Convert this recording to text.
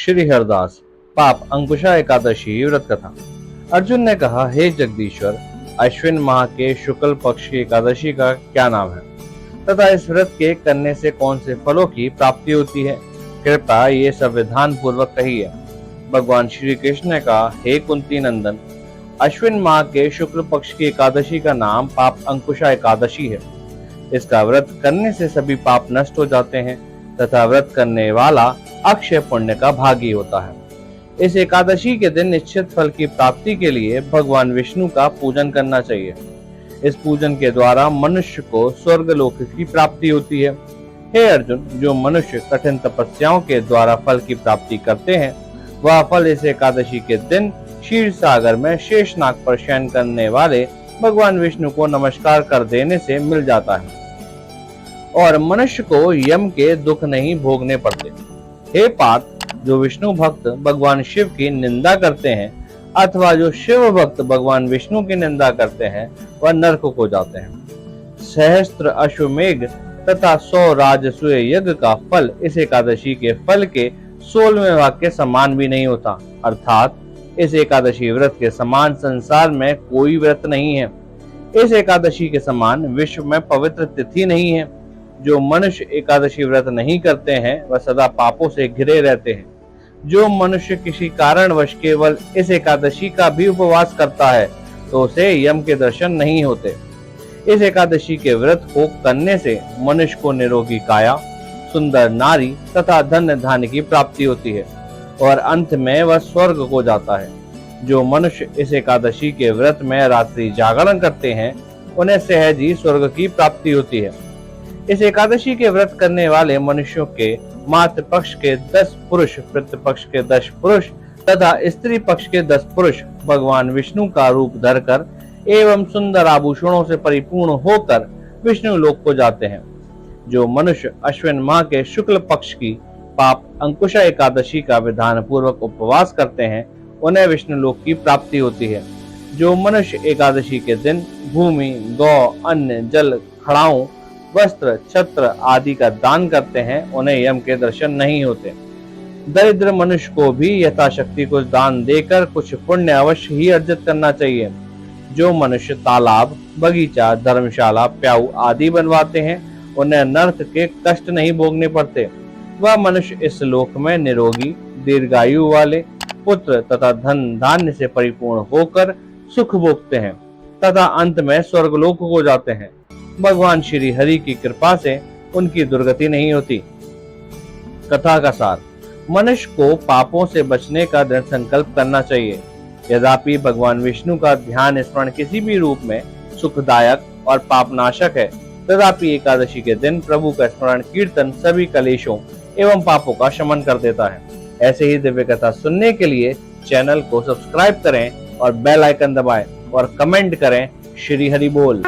श्री हरदास पाप अंकुशा एकादशी व्रत कथा। अर्जुन ने कहा, हे जगदीश्वर, अश्विन माह के शुक्ल पक्ष की एकादशी का क्या नाम है तथा इस व्रत के करने से कौन से फलों की प्राप्ति होती है? कृपया ये संविधान पूर्वक कहिए। भगवान श्री कृष्ण ने कहा, हे कुंती नंदन, अश्विन माह के शुक्ल पक्ष की एकादशी का नाम पाप अंकुशा एकादशी है। इसका व्रत करने से सभी पाप नष्ट हो जाते हैं तथा व्रत करने वाला अक्षय पुण्य का भागी होता है। इस एकादशी के दिन निश्चित फल की प्राप्ति के लिए भगवान विष्णु का पूजन करना चाहिए। इस पूजन के द्वारा मनुष्य को स्वर्ग लोक की प्राप्ति होती है। हे अर्जुन, जो मनुष्य कठिन तपस्याओं के द्वारा फल की प्राप्ति करते हैं, वह फल इस एकादशी के दिन क्षीर सागर में शेषनाग पर शयन करने वाले भगवान विष्णु को नमस्कार कर देने से मिल जाता है और मनुष्य को यम के दुख नहीं भोगने पड़ते। हे पार्थ, जो विष्णु भक्त भगवान शिव की निंदा करते हैं अथवा जो शिव भक्त भगवान विष्णु की निंदा करते हैं, वह नरक को जाते हैं। सहस्त्र अश्वमेघ तथा 100 राजसूय यज्ञ का फल इस एकादशी के फल के 16वें भाग के समान भी नहीं होता। अर्थात इस एकादशी व्रत के समान संसार में कोई व्रत नहीं है। इस एकादशी के समान विश्व में पवित्र तिथि नहीं है। जो मनुष्य एकादशी व्रत नहीं करते हैं, वह सदा पापों से घिरे रहते हैं। जो मनुष्य किसी कारणवश केवल इस एकादशी का भी उपवास करता है, तो उसे यम के दर्शन नहीं होते। इस एकादशी के व्रत को करने से मनुष्य को निरोगी काया, सुंदर नारी तथा धन्य धान्य की प्राप्ति होती है और अंत में वह स्वर्ग को जाता है। जो मनुष्य इस एकादशी के व्रत में रात्रि जागरण करते हैं, उन्हें सहज ही स्वर्ग की प्राप्ति होती है। इस एकादशी के व्रत करने वाले मनुष्यों के मातृ पक्ष के 10 पुरुष, पितृ पक्ष के 10 पुरुष तथा स्त्री पक्ष के 10 पुरुष भगवान विष्णु का रूप धरकर एवं सुंदर आभूषणों से परिपूर्ण होकर विष्णु लोक को जाते हैं। जो मनुष्य अश्विन माह के शुक्ल पक्ष की पाप अंकुशा एकादशी का विधान पूर्वक उपवास करते हैं, उन्हें विष्णु लोक की प्राप्ति होती है। जो मनुष्य एकादशी के दिन भूमि, गौ, अन्न, जल, खड़ाऊं, वस्त्र, छत्र आदि का दान करते हैं, उन्हें यम के दर्शन नहीं होते। दरिद्र मनुष्य को भी यथाशक्ति कुछ दान देकर कुछ पुण्य अवश्य ही अर्जित करना चाहिए। जो मनुष्य तालाब, बगीचा, धर्मशाला, प्याऊ आदि बनवाते हैं, उन्हें नर्क के कष्ट नहीं भोगने पड़ते। वह मनुष्य इस लोक में निरोगी, दीर्घायु वाले, पुत्र तथा धन धान्य से परिपूर्ण होकर सुख भोगते हैं तथा अंत में स्वर्गलोक को जाते हैं। भगवान श्री हरि की कृपा से उनकी दुर्गति नहीं होती। कथा का सार, मनुष्य को पापों से बचने का दृढ़ संकल्प करना चाहिए। यद्यपि भगवान विष्णु का ध्यान स्मरण किसी भी रूप में सुखदायक और पापनाशक है, तथापि एकादशी के दिन प्रभु का स्मरण कीर्तन सभी कलेशों एवं पापों का शमन कर देता है। ऐसे ही दिव्य कथा सुनने के लिए चैनल को सब्सक्राइब करें और बेल आइकन दबाएं और कमेंट करें, श्री हरि बोल।